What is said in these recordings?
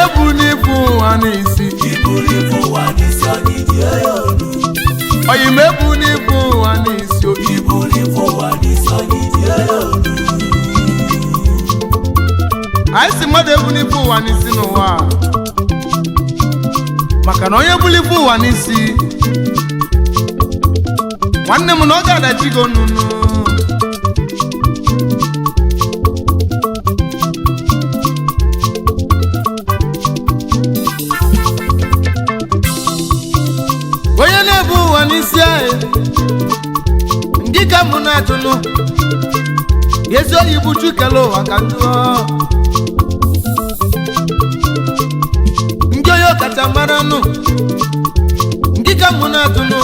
Ebu Ife Uwa N'Isi. Ebu Ife Uwa N'Isi onidi oyolu. Oyime Ebu Ife Uwa N'Isi. Ebu Ife Uwa N'Isi onidi oyolu. Aisi mmadụ Ebu Ife Uwa N'Isi n'ụwa. Maka na onye Ebu Ife Uwa N'Isi. Nwanne m na ọ ga-adachi go nnụnụ. Onye na-ebu ụwa n'isi anyị ndị ka mụ na-atụnụ ezi oyibo chukele ụwa ka njụọ ndị onye ọkacha mara nụ ndị ka mụ na-atụnụ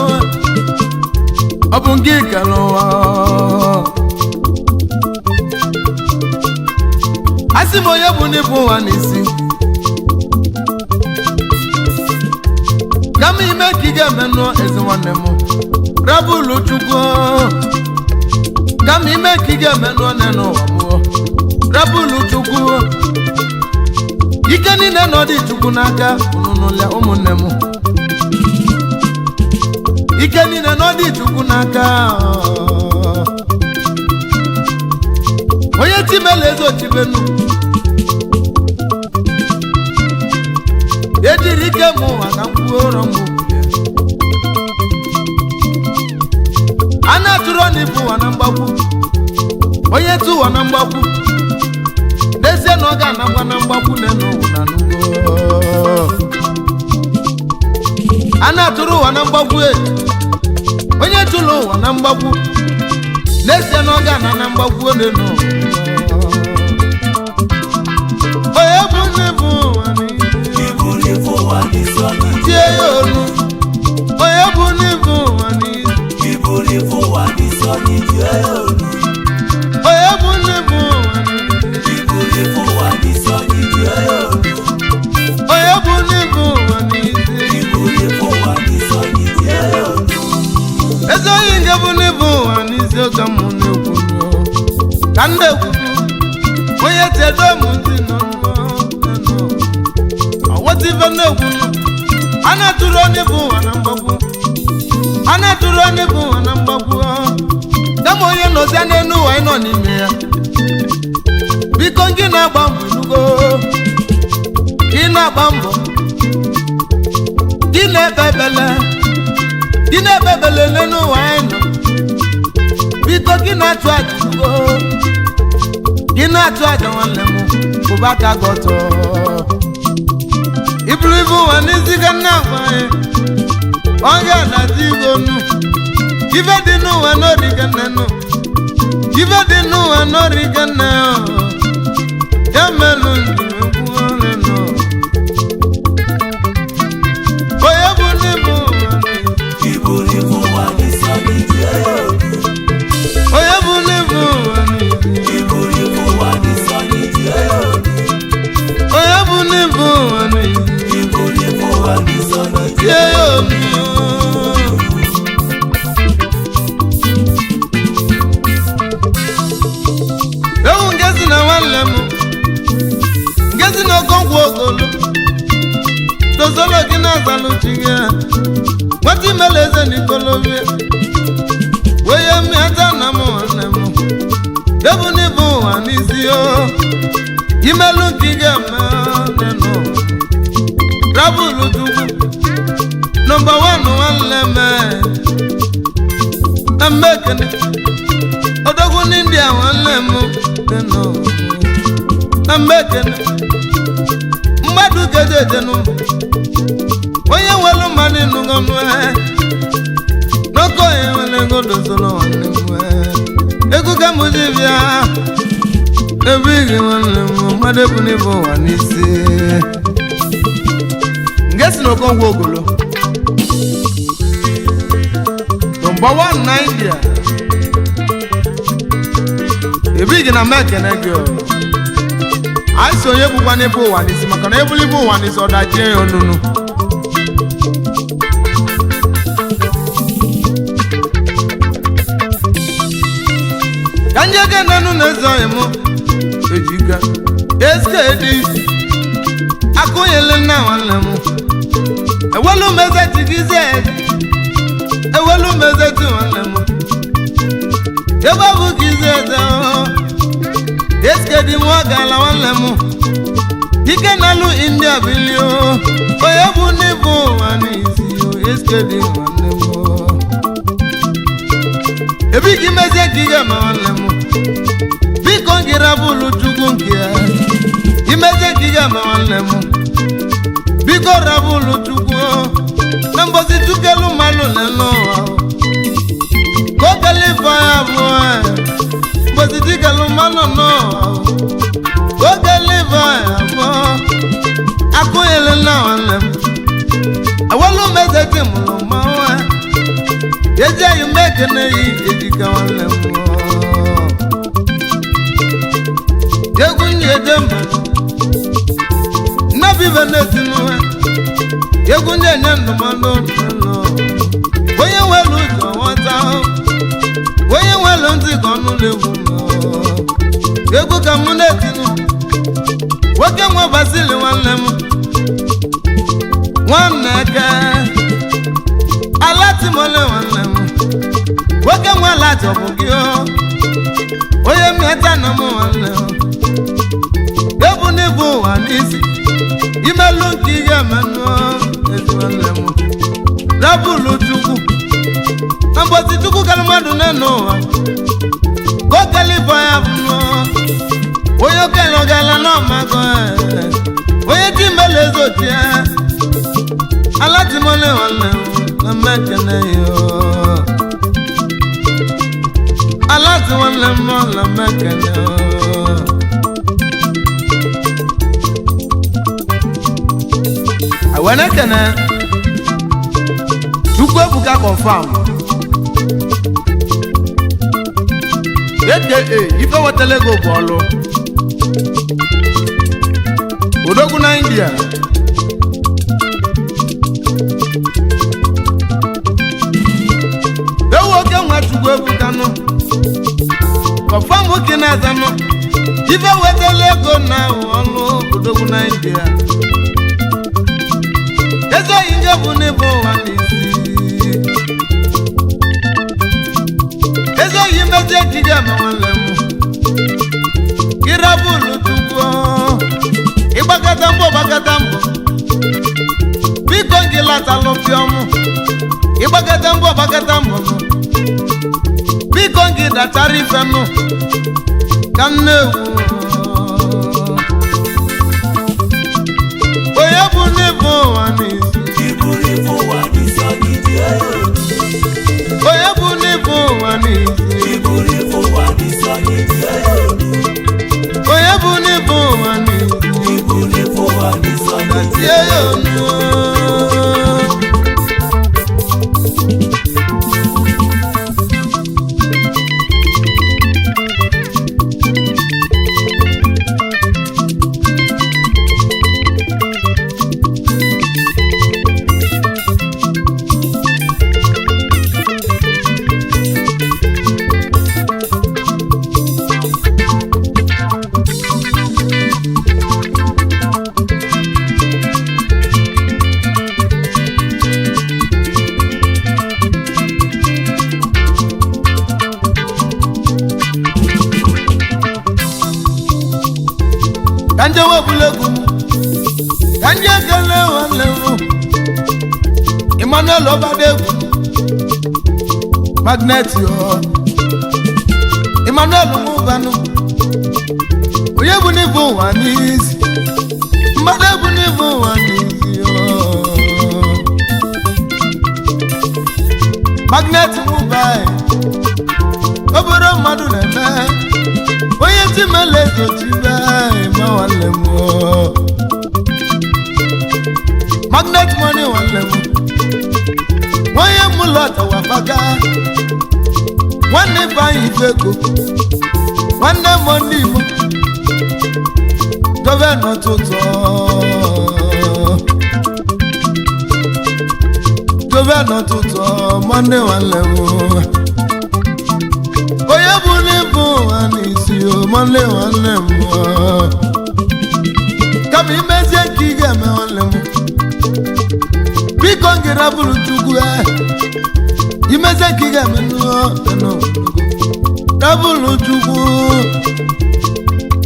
ọ bụ ndị kele ụwa asị m onye bụ n'ibu ụwa n'isi kama ime ka ị ga-emenụ ezi nwanne m rabụlụ chukwu kama ime ka ị ga-emenụ one n'ụwa m rabụlụ chukwu ike niile na ọdị chukwu n'aka ụnụnụlịa ụmụnne m ike niile na ọdị chukwu n'aka onye timela eze ochibenu ejiri ike m ụwa ka mkpụrụ ụrọ m a na-atụrụ n'ife ụwa na mgbagwu onye tụ ụwa na mgbagwu n'ezie na ọ ga-anagwa na mgbagwu n'ụwa na n'ugbo a na-atụrụ ụwa na mgbagwu onye tụrụ ụwa na mgbagwu n'ezie na ọ ga-ana na mgbagwu n'ụwa onye bụ n'ife ụwa Ebu Ife Uwa N'Isi onidi oyolu onye bụ n'ife ụwa n'isi. Ebu Ife Uwa N'Isi onidi oyolu. Onye bụ n'ife ụwa n'isi. Ebu Ife Uwa N'Isi onidi oyolu. Onye bụ n'ife ụwa n'isi. Ebu Ife Uwa N'Isi onidi oyolu. Eze oyi nke bụ n'ife ụwa n'isi oge m na-ekwu ka m na-ekwu onye tedo m ntị nọ ọwọta ife na-ekwu a na-atụrụ onye bụ ụwa na mgbagwu a na-atụrụ onye bụ ụwa na mgbagwu kama onye nọzi n'elu ụwa ịnọ n'ime ya biko gị na-agba mbọ inugo gị na-agba mbọ gị na-ekpe ebele n'elu ụwa anyị nọ biko gị na-atụ aja inugo gị na-atụ aja nwanne m kwụba aka gị ọtọ Ebu Ife Uwa N'Isi ka nna agwa anyị ọ ga-adazi igo nụ ife dị n'ụwa n'origa nne nụ ife dị n'ụwa n'origa nne ya menụ njimekwu ọrụ nọ onye bụ n'ibu ụwa Ebu Ife Uwa N'Isi onidi oyolu. onye bụ n'ibu ụwa Ebu Ife Uwa N'Isi onidi oyolu. onye bụ n'ibu ụwa Ebu Ife Uwa N'Isi onidi tie ya obi ewu ngezi na nwanne m ngezi na ọkọngwụ ogolo dozolo gị na-azalụ chi gị nwata imela eze n'ikolobia wee mmịata na m nwanne m ebu n'ibu ụwa n'isi imelu nke ị ga-eme nenụ rabụlụ chukwu nọmba 1 nwanne m na mmekene odogwu n'india nwanne m nenụ na mmekene mmadụ ga-ejejenụ onye nwere mmadụ ịnụgọnụ n'oke onye nwere ego dozoro nwanne m ego ka m ji bịa ebe ị gị nwanne m mmadụ Ebu Ife Uwa N'Isi Ngesi no Kongo ogolo number 1 na India ebigi na mekene gyo aiso ye bugwa ne Ebu Uwa N'Isi maka na Ebu Uwa N'Isi odaje onunu kanje nanu nezo emo ejiga eskedi akoyele na wanlemu ewelu meze tigize ewelu meze tu wanlemu yebabu gize do eskedi mwagala wanlemu ike nalu India bilio oyebu ni Ebu Uwa N'Isi eskedi wanlemu ebi kimeze kiga ma wanlemu biko ngira bulu chugungia imeze kiga ma wanlemu biko rabulu chugo nambozi tukelu malu lelo ko kalifa ya boy mbozi tukelu malu no ko kalifa ya boy akoyele na wanlemu awolu meze timu mawa yeja yumeke na yi edika wanlemu yegunye demba nabi venetinu yegunye nyando mando oye welu jo wata oye welu nti konu lewu yegu kamunetinu woke nwa basili wanlemu waneke alati mole wanlemu woke nwa lati obugio oye mieta na mo wanlemu Ebu ni Ebu Uwa N'Isi imelu kiga manu ezuwanlemu rabulu chuku nambozi chuku kalumadu nenoa ko kalifa ya buno oyo kelo gala no mago oye timele zotia alati mole wanlemu na mekene yo alati wanlemu na mekene yo awenekene tukwe buka confirm ife wetelego bolu odogu na India ewo ke nwa tukwe buka no confirm kina zano ife wetelego na olu odogu na India ezo inge bu ni Ebu Uwa N'Isi ezo yimeze kiga ma wanlemu kirabulu tugo ibagata mbo biko ngilata lopiomu ibagata mbo biko ngida tarifenu kanewu oyebu ni Ebu Uwa N'Isi oyebu ni Ebu Uwa N'Isi oyebu ni Ebu Uwa N'Isi kanje wabulegu kanje kele wanlemu Emmanuel Obadegu magnet yo Emmanuel Mubanu oyebu ni Ebu Uwa N'Isi mbadebu ni Ebu Uwa N'Isi yo magnet Mubai oboro madu neme oye ti mele to ti bai ma wanlemu magnet money nwanne m onye mụlọta wafaga nwanne Ifeanyi Ifeko nwanne m ndị Igbo dobe n'ụtụtụ Monday nwanne m onye bụ n'Ebu Uwa N'Isi Monday nwanne m kama imezie nke ị ga-eme nwanne m biko ngị rabụrụ Chukwu imezie nke ị ga-eme rabụrụ Chukwu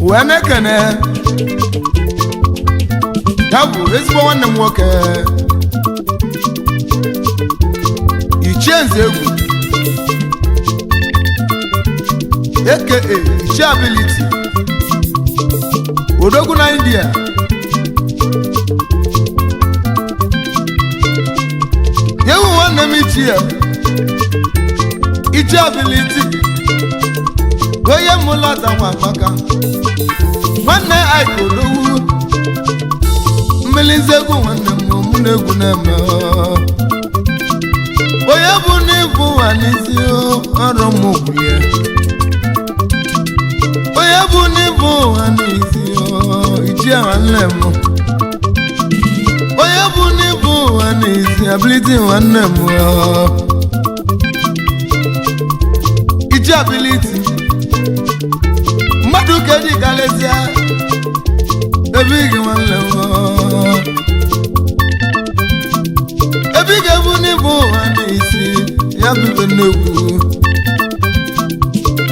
wee na-ekene ya bụ ezigbo nwanne m nwoke Ichie Egwu aka Ichie Ability odogwu na India yewu nwanne m Ichie Ability onye mụlọta nwa akpaka nwanne Aiko odogwu mmiri nzegwu nwanne m mụ na-egwu na-eme onye bụ n'Ebu Uwa N'Isi ọrụ m ogwulie onye bụ n'Ebu Uwa N'Isi Ichie nwanne m onye bụ n'Ebu Uwa N'Isi Ability nwanne m Ichie Ability mmadụ ka eji galezia ebe ị gị nwanne m ebe ị ga-ebu n'Ebu Uwa N'Isi ya bibe nnekwu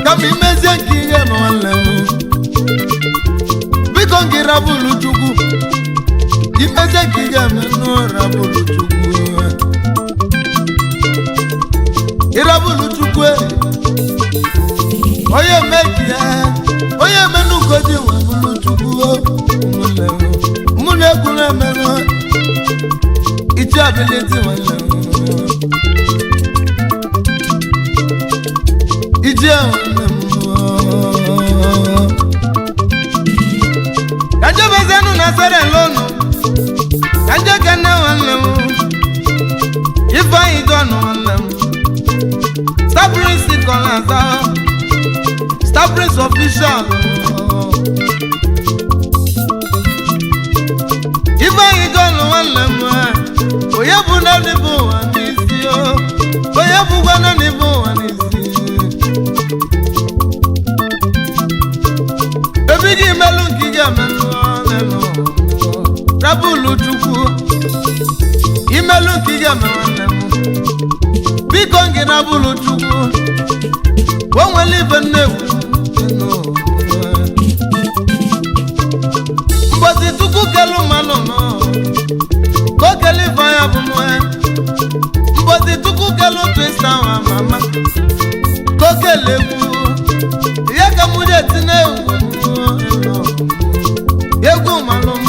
kama imezie nke ihe ma nwanne m biko ngị rabụrụ Chukwu imezie nke ị ga-eme rabụrụ Chukwu ịrabụrụ Chukwu onye meki ya onye menugodi wabụrụ Chukwu mụ na-egwu na-emerụ Ichie Ability nwanne m Ichie nwanne m kajebezenu na sere lonu kajekene nwanne m Ifeanyi John nwanne m Star Prince Kolaza Star Prince official Ifeanyi John nwanne m onye bụ na n'Ebu Uwa N'Isi onye bụkwa na n'Ebu Uwa N'Isi ebe gị melụ nke ị ga-emelụ rabụrụ Chukwu imelụ nke ị ga-eme nwanne m biko ngị rabụrụ Chukwu o nwere ibe nnekwu mgbozi Chukwu kelu mmanụ nọ ka o kele Ifeanyi bụ mgbozi Chukwu kelu twista nwa mama ka o kele egwu ihe ka mụ ji etinye egwu malụ m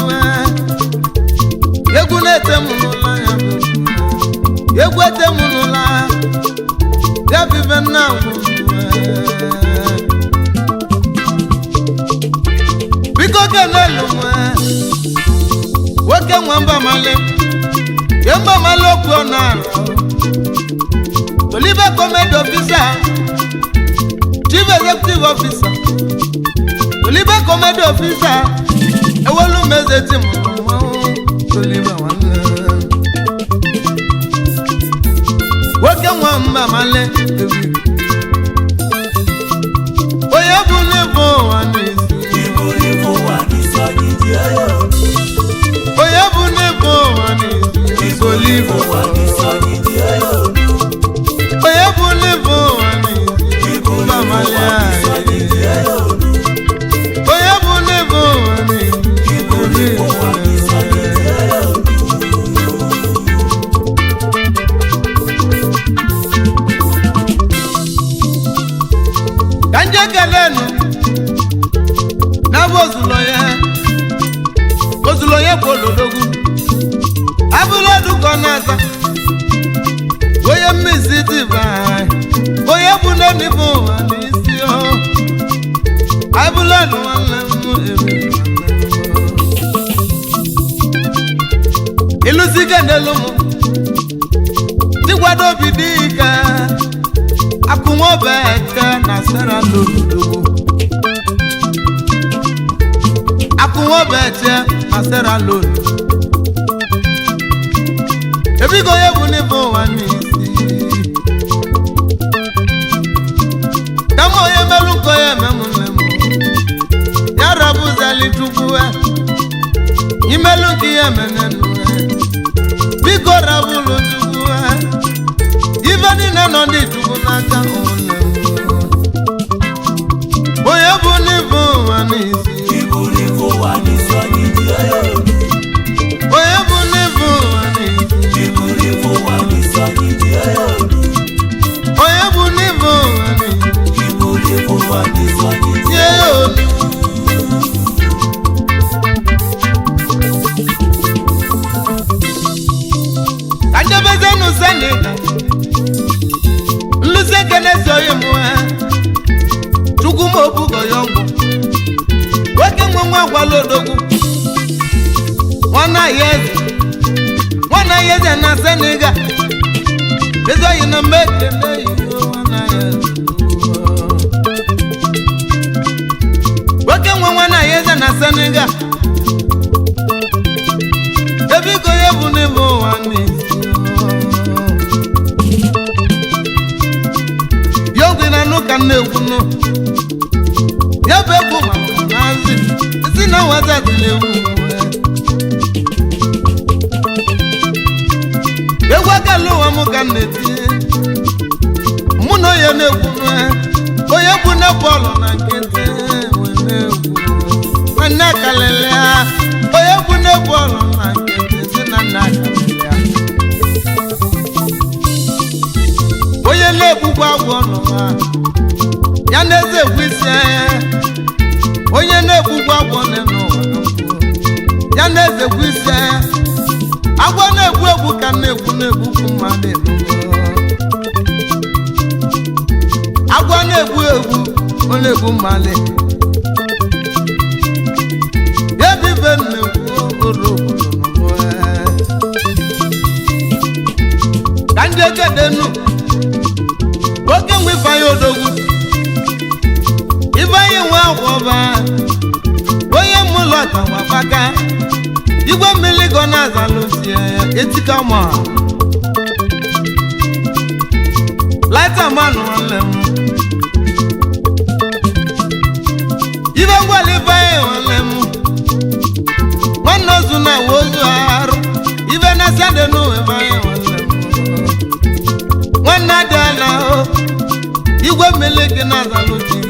egwu na-ete m n'ụlọ ya bụ egwu ete m n'ụlọ ya bibe nna biko kenelu nwoke nwamba male yemba male okwu na Olive Comedy Officer Chief Executive Officer Olive Comedy Officer ewelu meze tim Olive nwanne nwoke nwamba male onye bụ n'Ebu Uwa N'Isi Ibu Ife Uwa N'Isi onye bụ n'Ebu Uwa N'Isi Ibu Ife Uwa N'Isi onye bụ n'Ebu Uwa N'Isi Ibu Ife Uwa N'Isi onye bụ n'Ebu Uwa N'Isi Ibu Ife Uwa N'Isi ka nje kelenu na bụ ozulo ya bụ olodogwu abụla dụkọ na-aza onye mmezi dịba onye bụ na n'Ebu Uwa N'Isi abụla nwanne m iluziga nelumu tigwado bidika akunwo beka na sera lolu akunwo beka na sera lolu ebigo Ebu Ife Uwa N'Isi kamo ye meluko ye memulemu ya rabu zali tukuwe imeluki ye menenu biko rabu lo tukuwe even in anondi tukunaka onemu oye Ebu Ife Uwa N'Isi Ebu Ife Uwa N'Isi oye Ebu Ife Uwa N'Isi Ebu Ife Uwa N'Isi oye Ebu Ife Uwa N'Isi Ebu Ife Uwa N'Isi Ajabezenu Senegal Lusekene soyemwe Chukumo bugo yongo Weke mwa gwalodogu Wana yeze na Senegal Bezo yina mekele wana yeze Weke wana yeze na Senegal Ebigo Ebu Ife Uwa N'Isi Yogwina nuka nekunu Yabebu manazi Sina waza tilewu Yegwaka luwa muka neti Muno ye nekunu Oye bune polo na kente Wana kalelea Oye bune polo na kente Sina nakalelea Oye lebu kwa wono ya neze kwise Oye nebu kwa wono ya neze kwise Agwa nebu ebu ka nebu kumade Agwa nebu nebu male Ebi ben nebu oro Kanje kedenu Oke mwifa yodogu Ifa yewa woba Oye mulota wafaka Igwe miligo na zalusi etika mwa Laita manu walemu Ife wali faye walemu Wanozu na wozu haru Ife na sende nuwe faye walemu Wanadala o Igwe miliki na zaluti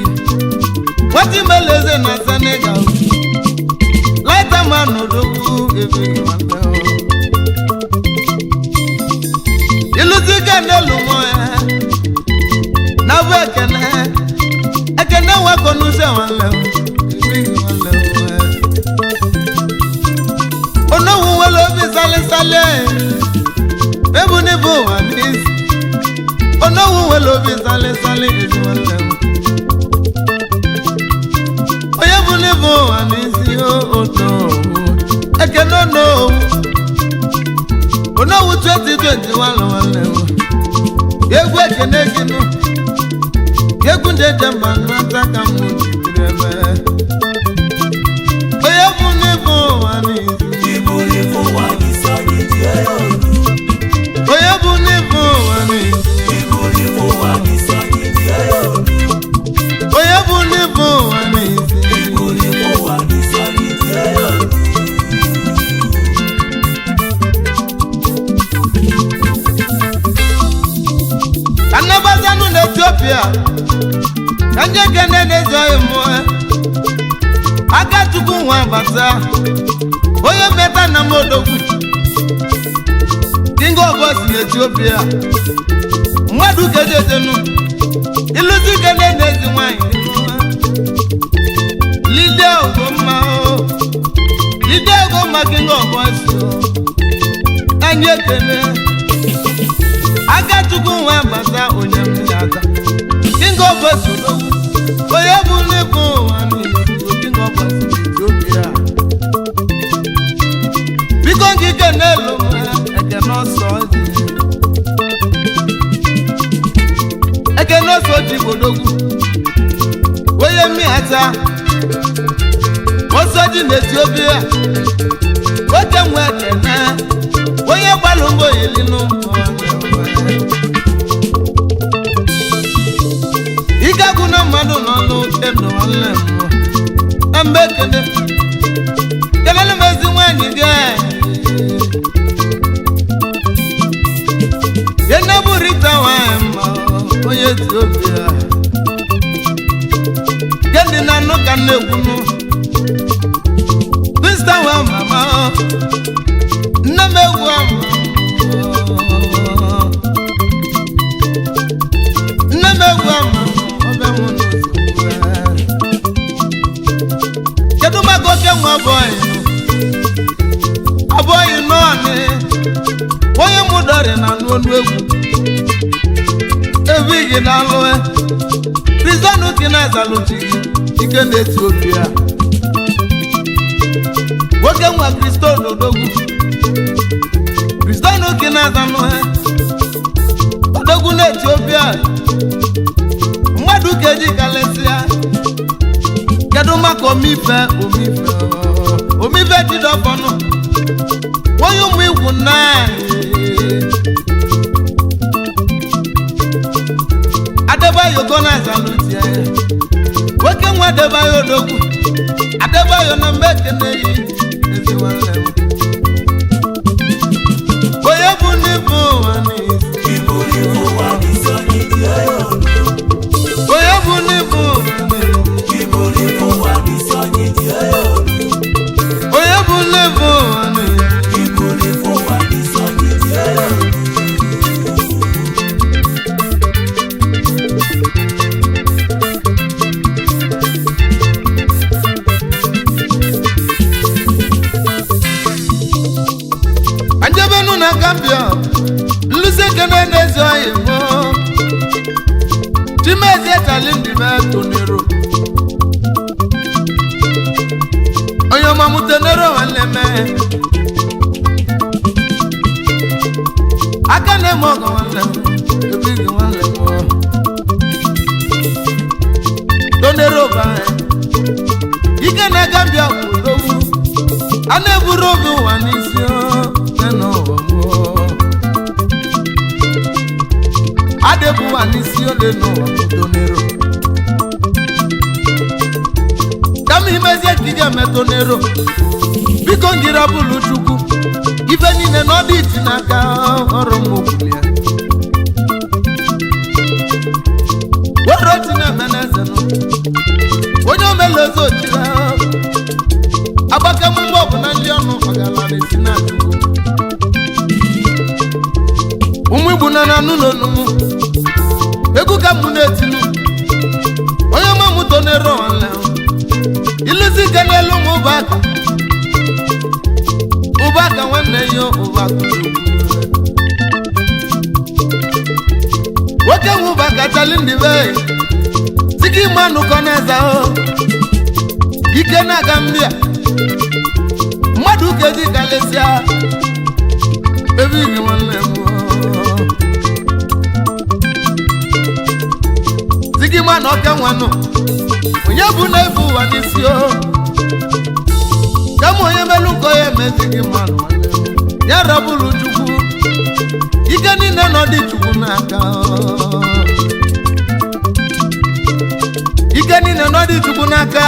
Wati meleze na Senegal Laita manu dogu Ebu Ife Uwa Iluziga nelu moya Navu ekene wako nuse wale Ebu Ife Uwa Ono uwelo sale Ebu Ife Uwa N'Isi Ono uwelo sale eziwale Oye Ebu Ife Uwa N'Isi oto Ekene no Ono wu 2021 wale Yegwe ekene kinu Yegwe ndete manata kamu jibrebe Oye Ebu Ife Uwa N'Isi Ebu Ife Uwa N'Isi Oye Ebu Ife Uwa N'Isi Ebu Ife Uwa N'Isi Oye Ebu Ife Uwa N'Isi Ebu Ife Uwa N'Isi Anabazanu na Ethiopia Kanje kene nezo imwe Aga tuku nwa bata Oye meta na modogu Kingo boss na Ethiopia Mwadu kejetenu Iluzi kene nezi wanyi Lide ogoma o Lide ogoma kingo boss Anye kene Aga tuku nwa bata onye mnyata Kingo boss Oye Ebu Ife Uwa N'Isi Kingo boss Ethiopia Biko ngike nelu ekene ọsọ ji bodogwu onye mmịata ọsọ ji n'Etiopia oke nwe ekene onye gbalụ mbọ elinu ike agụ na mmadụ n'ọnụ ebe nwanne m mbe ekene kelele m ezi nwanyị gị ene bụ Rita nwanyị mma onye Etiopia kedị na anụ ka na-ekwunu Krista nwa mama nne m egwu ama nne m egwu ama ọbịa mụ n'ụzọ kedu maka oke nwa abụghị nọọnị onye mụ dọrị na n'onu egwu ebighị na alụe prizọnụ dị na azalụchi ike n'Etiopia nwoke nwa Kristol odogwu prizọnụ dị na azalụe odogwu n'Etiopia mmadụ keji kalesịa kedu maka omife didọfọnụ onye ụmụ igwu Adebayo gona zalutie nwoke nwa Adebayo odogwu Adebayo na mbe keneyi ezi nwanne m onye bụ n'ibu ụwa n'isi onye bụ n'ibu ụwa n'isi onye bụ n'ibu ụwa anjebenu na Gambia nluse kene n'ezi oyi mo chimezi etalindi me tonero onye mamutenero waleme aka na-eme ọgọ nwanne m ebigi nwanne m tonero bae ike na Gambia kwudowu a na-eburu obi ụwa n'isi adebuwa n'isi ole n'ụwa tonero kama imezie kije metonero biko ngira bụlụ Chukwu ife niile na ọdị iti n'aka ọrụ m okwulia wero tinemenezenu onye omelozo ojira agbake mgbe ọ bụ na ndị ọnụ ọgala n'esi na Chukwu ụmụ Igbo na anụ n'onumu egwu ka mụ na-etinu onye ọma mụ tonero nwanne iluzi ike n'elu m ụbaka nwanne ya ụbaka nwoke nwe ụbaka chali ndị be tiki mmanụ kọ na-eza ike na-aga mbịa mmadụ keji kalesịa ebighị nwanne m tiki mmanụ ọka nwanụ onye bụ na-ebu ụwa n'isi kama onye melu nkọ ya emezighị mmanụ ya rabụrụ Chukwu ike niile nọ dị Chukwu n'aka ike niile nọ dị Chukwu n'aka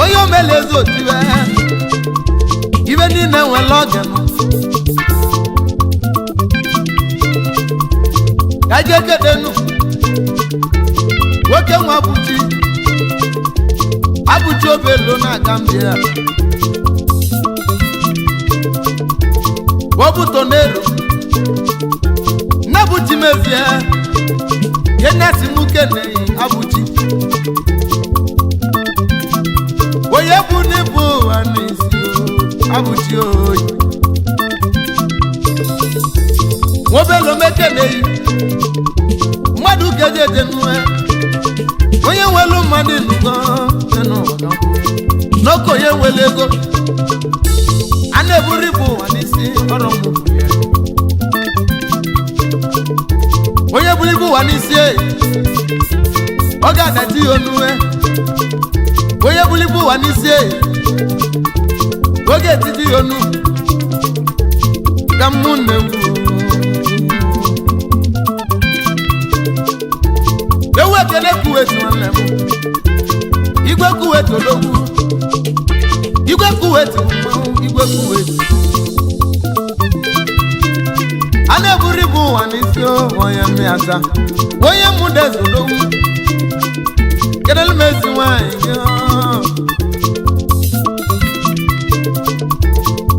onye omelezi otiwe ibe niile nwere oge ka je kedenu nwoke nwa abụchi obelo na Gambia obu tonero nabuchi mezie yenasi mukene abụchi onye bụ n'ibu ụwa n'isi abụchi oyi nwobelo mekene mmadụ keje ejenue onye nwelu mmadụ nugo n'oko onye nwere ego a na-eburu ibu ụwa n'isi ọrụ Ebu Ife Uwa N'Isi Oga dati onue Oye Ebu Ife Uwa N'Isi Oge titi onu Kamune Ewe kene Kuwait wanlemu Igwe Kuwait ologu Igwe Kuwait Igwe Kuwait Ane Ebu Ife Uwa N'Isi Oye miata Oye mudez ologu Kedel mezi wanyo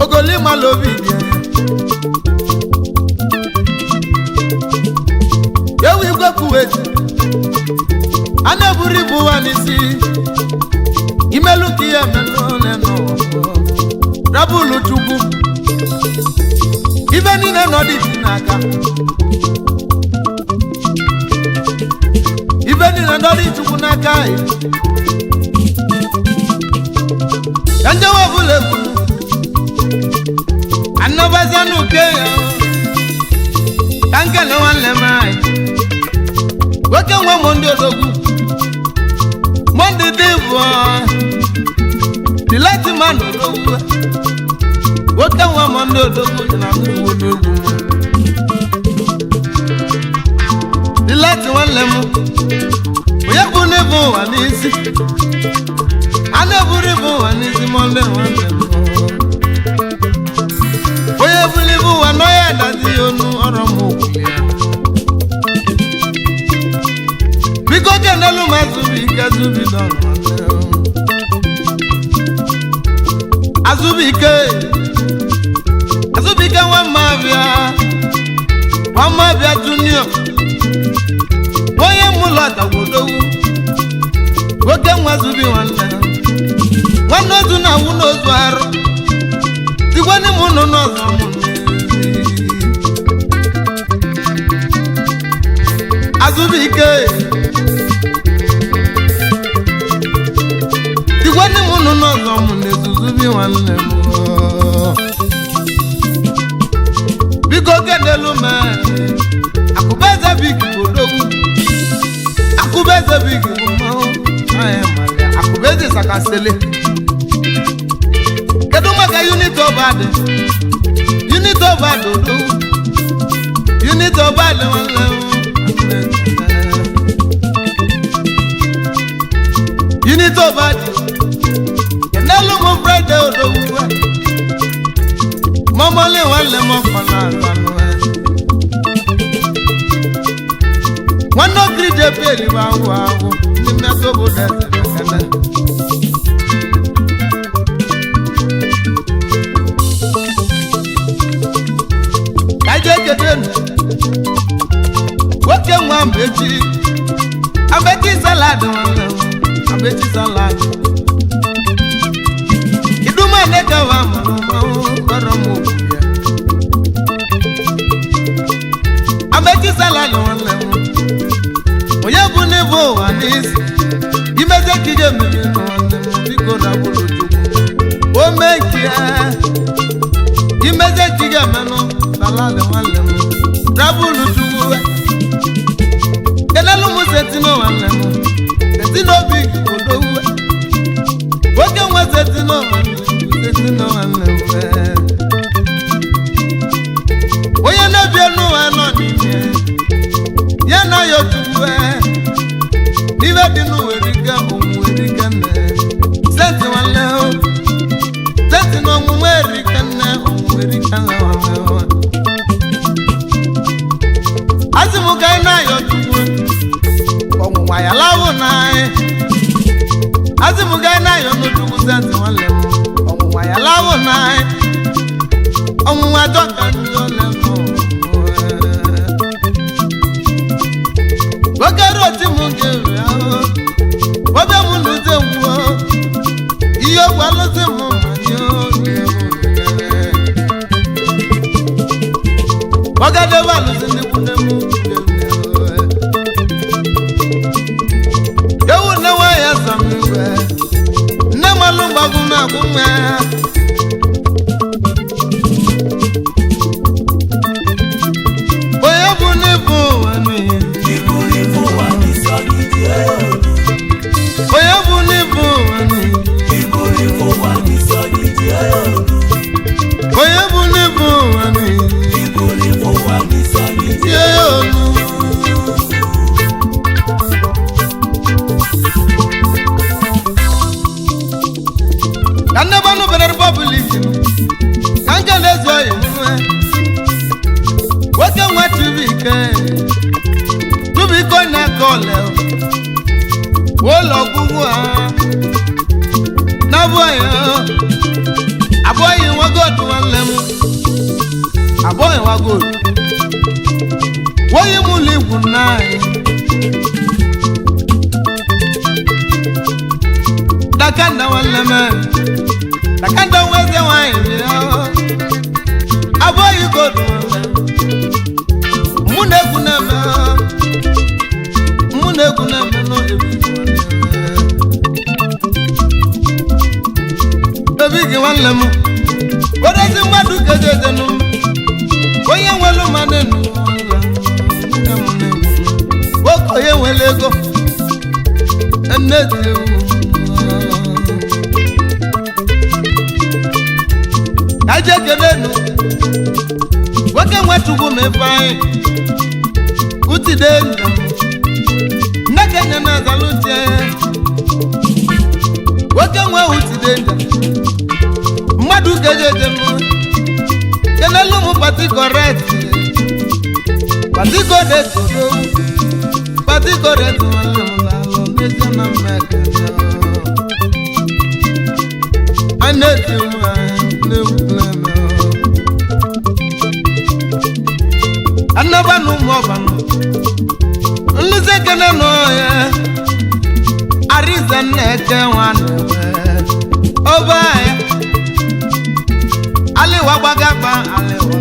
Ogoli malobi Yewi Igwe Kuwait Ane Ebu Ife Uwa N'Isi Imelu kiye meno neno Rabulu chukwu Ife nine nodi tinaka Ife nine nodi chukwu naka Kanje wabule kunu Anobazanu keya Kanke no wan lemai Wake wa mondi odogu Mondi divo Dilati man odogu Wake wa mondi odogu Na mungu odogu Dilati wan lemu Ebu Ife Uwa N'Isi Ane Ebu Ife Uwa N'Isi monde wan lemu Ebu Ife Uwa N'Oye dati onu oromo kulia Biko kenelu mazubi kazubi don Azubike Wamavia Junior Oye mulata wodowu Woke mwazubi wanna Wanozu na unozu aro Tigwani muno nozo Azubike Tigwani muno nozo mune Zuzubi wanna Biko kenelu man Akubeza bigi wodowu Akubeza bigi wodowu Akubeze sakasele Kedumaka unit of bad Unit of bad Unit of bad Unit of bad Kenelu mo brede odowu Momole wale mo fana Wano krije peli wawu Nimesobo dese Woke mwambeji Ambeji salad Ambeji salad Iduma neka wamu Koromu Ambeji salad Oye Ebu Ife Uwa N'Isi Imeze kije mimi Biko da bulu chuku Omekia Imeze kije meno Salad walemu Rabulu chukuwe Kenelu musetino walemu Setino big odowe Woke mwa setino walemu Setino walemu Oye nebienu wanonime Yana yo chukuwe Nive dinu werika werika ne Seti walemu Setino werika ne werika walemu Azimuga ina yo chukuwe Omwa ya lawo nae Azimuga ina yo no chuku senti walemu Omwa ya lawo nae Omwa doka nyo lemu Wakaro timuge yao Wabe munuze mwo Iyo waloze mwo manyo Wakade waloze nikunemu Yewu na waya zamiwe Nema lumba guna gume Oye Ebu Ife Uwa N'Isi aboy wa god walem aboy wa god woyi muligu nai dakanda walem dakanda weze wa aboy god walem munegu na no Big one lemon. What is the matter? Oye welu manenu. Oye welego. Enete. Aje kenenu. Wake wetugu me fine. Uti denga. Nakanya na salute. Wake we uti denga. Madu kejetemu kenelu mu party correct party correct wala meje na meka aneti ma ne bleme anaba nu mo banu nluze keneno ye ariza neke wane oba Alewa bagagba alewa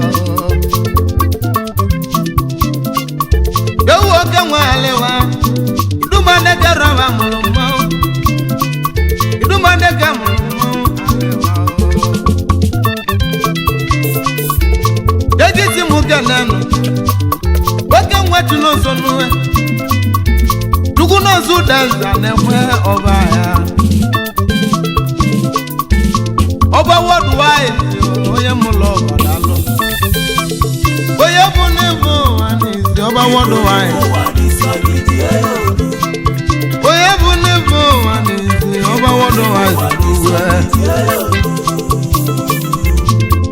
Yowo kenwa alewa Iduma neke rawa mulumma Iduma neke mulumma alewa Yejisi mukenenu Wakenwa tunosonwe Tukunosu danza nekwe obaya Oba worldwide Oye mulo badalo Oye bunifu N'Isi Oba worldwide Oye bunifu N'Isi Oba worldwide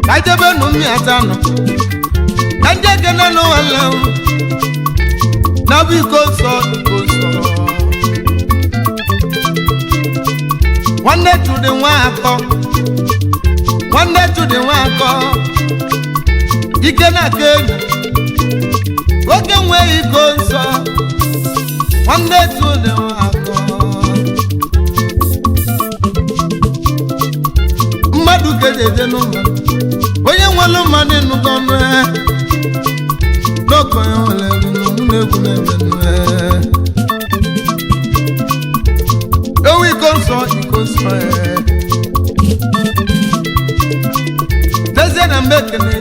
Kajebe numi atano Kanje kena no wale Nabi koso One day to the One day to the wako Ike na kenya Woke mwe ikonso One day to the wako Mmadu kejeje numba Oye walo mani nukonwe Loko yole Mune Ewi ikonso na mbekene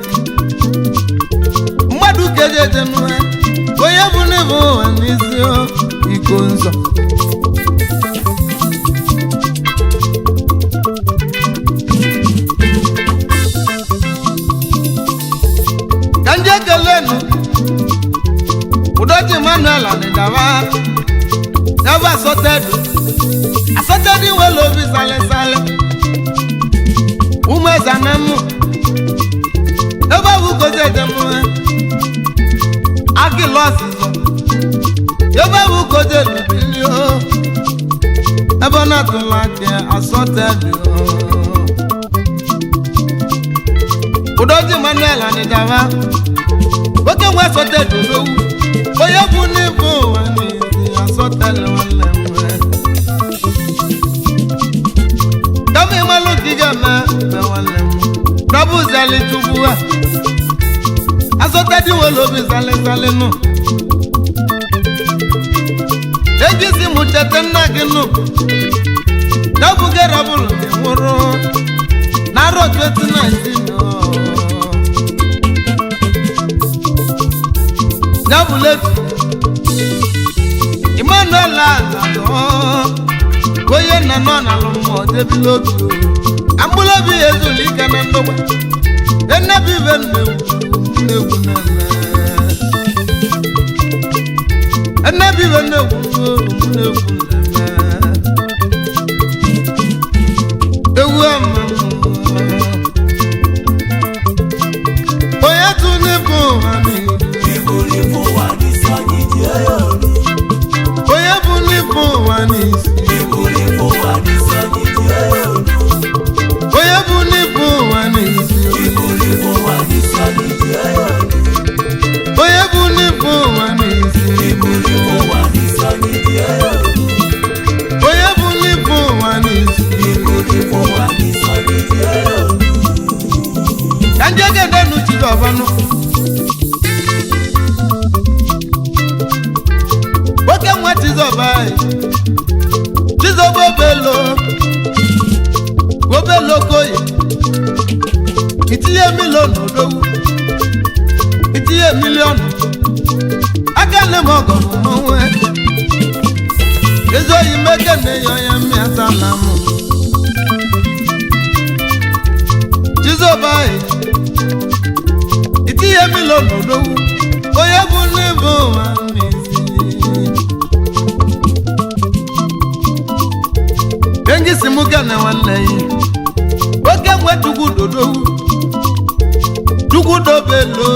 Mmadu kejeje nuwe Oye Ebu N'Isi ikonso Kanje kelenu Udoji Manuel anidava Neva asotedu Asotedu welobi sale Umeza nemu Eba wuko jejemu Aki losizo Eba wuko jelubilio Eba natulake asotedu Udoji Manuel anidava Woke mwe asotedu lowu Oye Ebu N'Isi asotedu walemwe Dami malu kigame walemwe Rabu zali tubuwa Azotadi welobi sale no Ejisi muchete naginu Dabu gerabulu mworo Naro 2019 Dabu lefi Emmanuel Azado Oye nanona lumo debi lobi Ambulobi ezulika na ndoba Enebi venmewu Enebi venmewu Ewu amamu Oye tunifu N'Isi Ibu Uwa N'Isi Oye Ebu Uwa N'Isi Ibu Uwa N'Isi banu oke nwa Chizoba Chizoba obelo koyi itinye milion odowu itinye milion aka nne m ọgọ mmanwe ezoyi meke na eyo ya mmịata na mụ Chizoba itinye milion odowu onye bụ n'ebe ụwa n'ezi engi si mụ gana nwanne yi oke nwe Chukwu dodowu Chukwu dobelo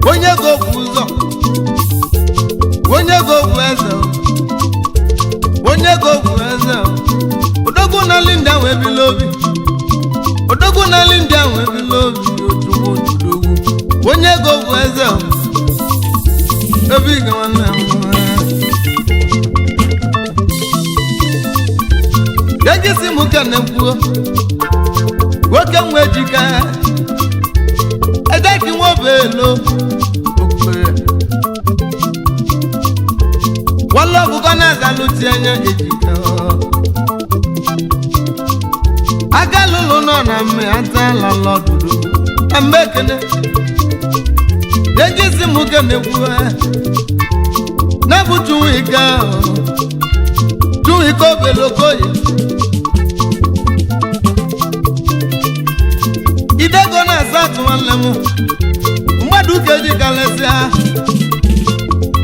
onye go bụ ụzọ onye go bụ eze onye go bụ eze odogwu na linda wee bilobi odogwu na linda wee bilobi Chukwu dodowu onye go bụ eze obi ga nwanne Yagisi muka nebuo woke nwe jika edaki wo belo okpe wala bugana zaluti anya ejika agalulu no na me atala lodudu ambekene Yagisi muka nebuo na butu ika tu iko belo koye idego na asatụ nwanne m mmadụ keji kalesịa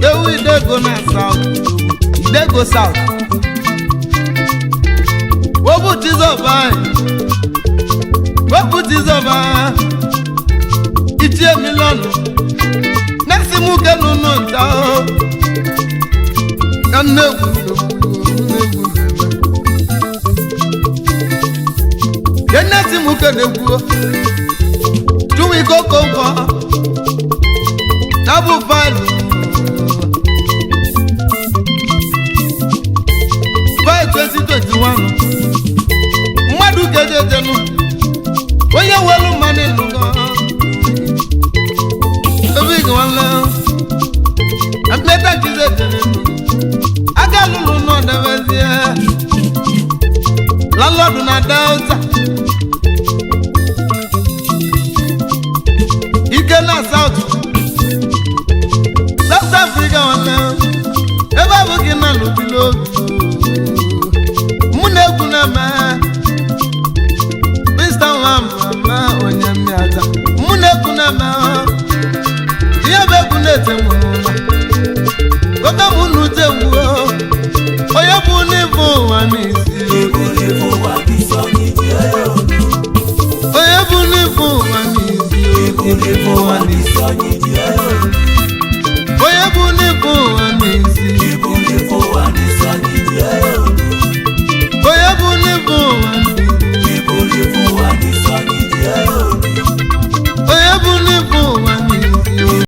ewu idego na asatụ idego south wobu Chizoba itie miliọnụ nesi mụ kenu nta ka nnegwu Yeneti muke nebuo Tumi koko mpa Nabu file File 2021 Mwadu keje tenu Wenye welu mani nuka Ebi gwanle Ameta kize tenu Aga lulu no devezie Lalodu na dauta Ikena South Africa wana Eba bukina lubilo Mune kuna ma Mr. Wamba onye miata Mune kuna ma Yebe kunete mwana Kota munu